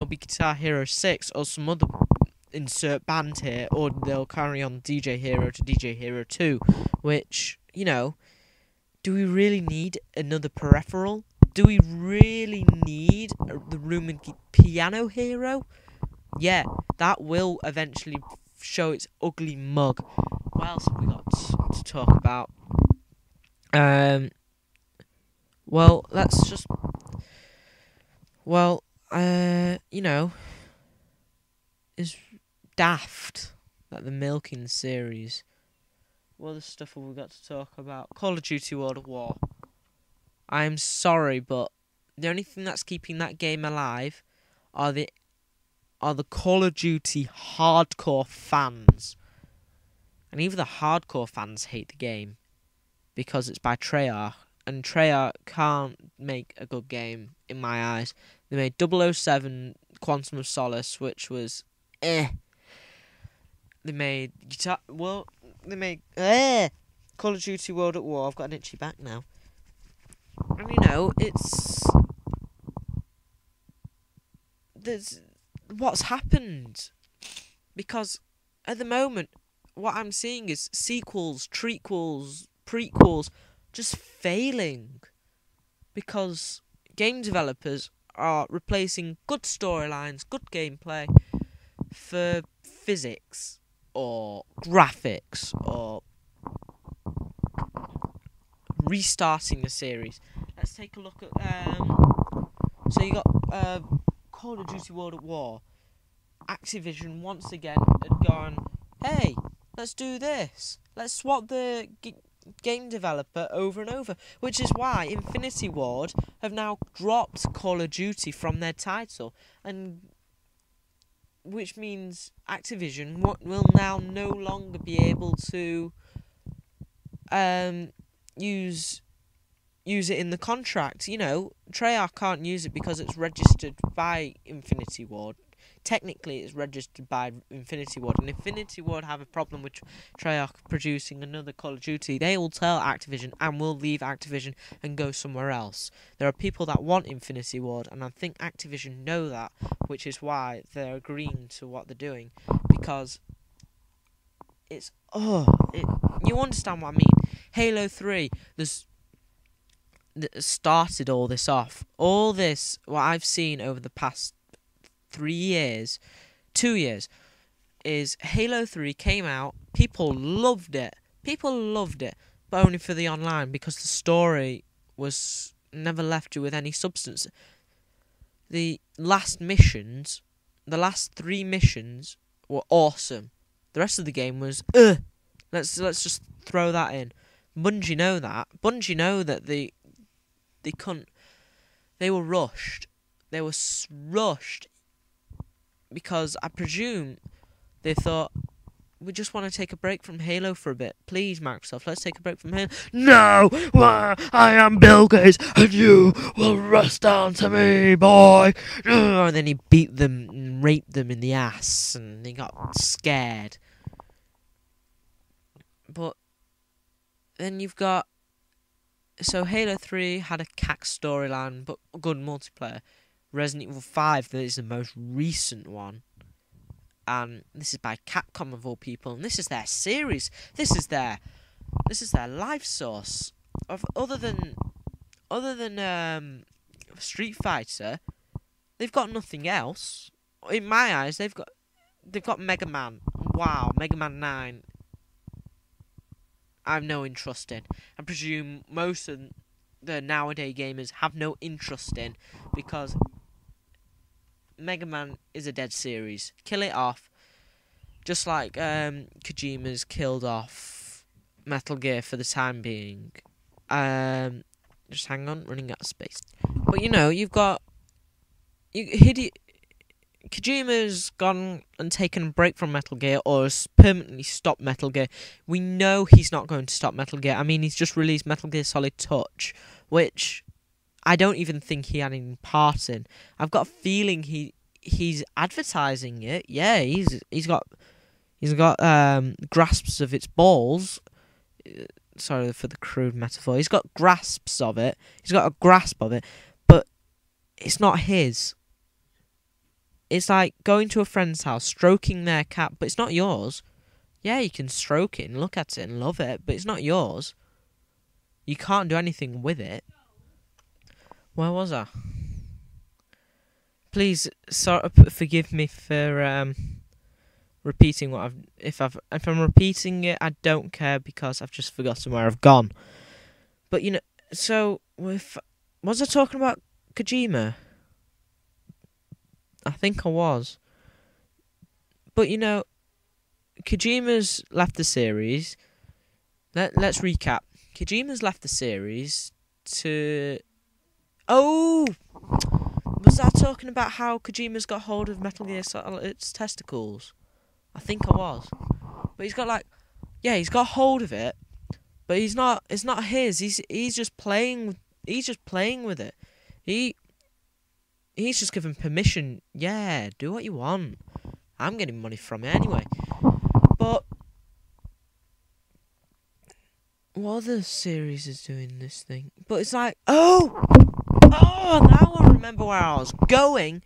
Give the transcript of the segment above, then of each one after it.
it'll be Guitar Hero 6 or some other insert band here, or they'll carry on DJ Hero to DJ Hero 2, which, you know, do we really need another peripheral? Do we really need the Room Piano Hero? Yeah, that will eventually show its ugly mug. What else have we got to talk about? Well, let's just... Well, you know, it's daft that the milking series. What other stuff have we got to talk about? Call of Duty World at War. I'm sorry, but the only thing that's keeping that game alive are the Call of Duty hardcore fans. And even the hardcore fans hate the game because it's by Treyarch. And Treyarch can't make a good game, in my eyes. They made 007 Quantum of Solace, which was eh. They made Call of Duty World at War. I've got an itchy back now. And you know, there's what's happened. Because at the moment, what I'm seeing is sequels, trequels, prequels just failing. Because game developers are replacing good storylines, good gameplay for physics or graphics or restarting the series. Let's take a look at so you got Call of Duty World at War. Activision once again had gone, hey, let's do this. Let's swap the game developer over and over, which is why Infinity Ward have now dropped Call of Duty from their title, and which means Activision will now no longer be able to use it in the contract. You know, Treyarch can't use it because it's registered by Infinity Ward. Technically, it's registered by Infinity Ward, and Infinity Ward have a problem with Treyarch producing another Call of Duty. They will tell Activision and will leave Activision and go somewhere else. There are people that want Infinity Ward, and I think Activision know that, which is why they're agreeing to what they're doing, because it's you understand what I mean. Halo 3, started all this off. All this, what I've seen over the past 2 years, is Halo 3 came out, people loved it, but only for the online, because the story was never left you with any substance. The last 3 missions were awesome. The rest of the game was, let's just throw that in. Bungie know that. Bungie know that they couldn't. They were rushed. They were rushed because I presume they thought, we just want to take a break from Halo for a bit. Please, Microsoft, let's take a break from Halo. No! I am Bill Gates, and you will rust down to me, boy! And then he beat them and raped them in the ass, and they got scared. But then you've got... So Halo 3 had a cack storyline, but good multiplayer. Resident Evil 5, that is the most recent one. And this is by Capcom of all people, and this is their series. This is their life source. Other than Street Fighter, they've got nothing else. In my eyes, they've got Mega Man. Wow, Mega Man 9. I have no interest in. I presume most of the nowadays gamers have no interest in, because Mega Man is a dead series. Kill it off. Just like Kojima's killed off Metal Gear for the time being. Just hang on, running out of space. But you know, you've got... Kojima's gone and taken a break from Metal Gear, or has permanently stopped Metal Gear. We know he's not going to stop Metal Gear. I mean, he's just released Metal Gear Solid Touch, which I don't even think he had any part in. I've got a feeling he's advertising it. Yeah, he's got grasps of its balls. Sorry for the crude metaphor. He's got grasps of it. He's got a grasp of it, but it's not his. It's like going to a friend's house, stroking their cat, but it's not yours. Yeah, you can stroke it and look at it and love it, but it's not yours. You can't do anything with it. Where was I? Please, forgive me for repeating what I've. If I'm repeating it, I don't care because I've just forgotten where I've gone. But so was I talking about Kojima? I think I was. But Kojima's left the series. Let's recap. Kojima's left the series to... Oh! Was I talking about how Kojima's got hold of Metal Gear Solid's testicles? I think I was. But he's got he's got hold of it, but it's not his. He's just playing with it. He's just given permission. Yeah, do what you want. I'm getting money from it anyway. But what other series is doing this thing? But it's like, oh, now I remember where I was going.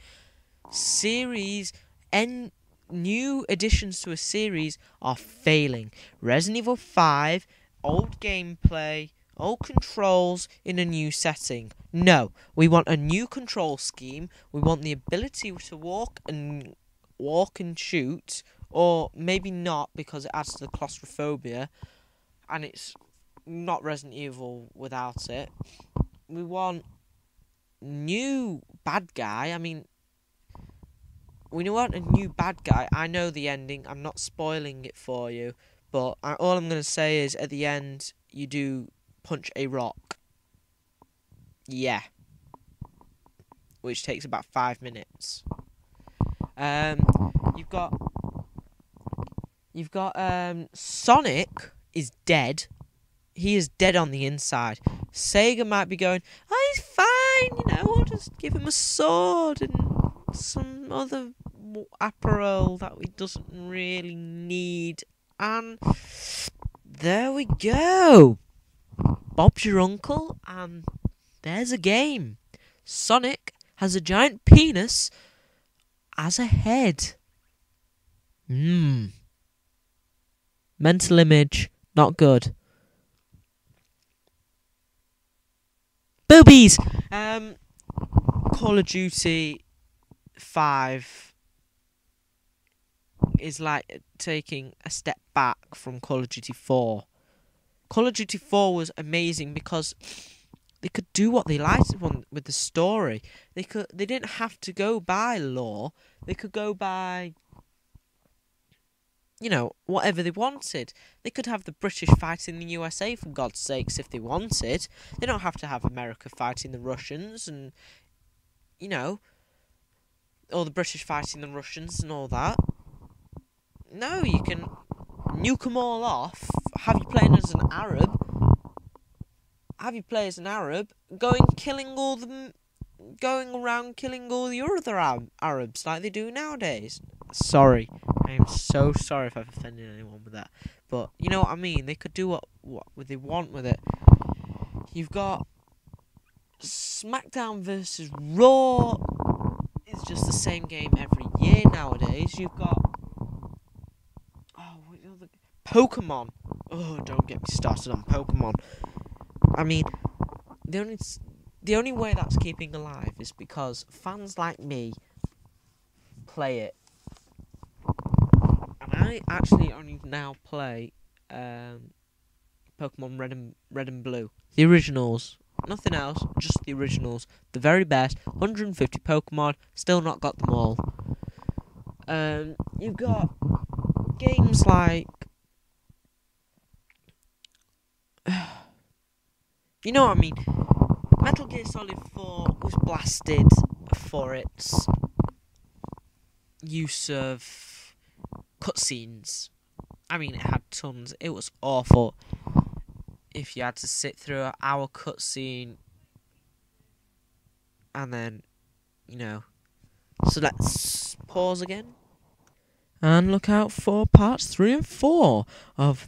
New additions to a series are failing. Resident Evil 5, old gameplay, old controls in a new setting. No, we want a new control scheme. We want the ability to walk and shoot, or maybe not because it adds to the claustrophobia, and it's not Resident Evil without it. We want new bad guy. I mean, we want a new bad guy. I know the ending. I'm not spoiling it for you, but all I'm going to say is at the end, you do punch a rock. Yeah. Which takes about 5 minutes. You've got Sonic is dead. He is dead on the inside. Sega might be going, oh, he's fine, we'll just give him a sword and some other apparel that he doesn't really need. And there we go. Bob's your uncle, and there's a game. Sonic has a giant penis as a head. Mental image, not good. Boobies! Call of Duty 5 is like taking a step back from Call of Duty 4. Call of Duty 4 was amazing because they could do what they liked with the story. They didn't have to go by lore. They could go by, whatever they wanted. They could have the British fighting the USA, for God's sakes, if they wanted. They don't have to have America fighting the Russians and, or the British fighting the Russians and all that. No, you can nuke them all off, have you playing as an Arab, going around killing all the other Arabs like they do nowadays. Sorry, I am so sorry if I've offended anyone with that, but you know what I mean. They could do what they want with it. You've got SmackDown versus Raw. It's just the same game every year nowadays. You've got Pokemon. Oh, don't get me started on Pokemon. I mean, the only way that's keeping alive is because fans like me play it. And I actually only now play Pokemon Red and Blue. The originals. Nothing else, just the originals. The very best. 150 Pokemon, still not got them all. You've got games like... you know what I mean? Metal Gear Solid 4 was blasted for its use of cutscenes. I mean, it had tons. It was awful. If you had to sit through an hour cutscene and then, So let's pause again and look out for parts 3 and 4 of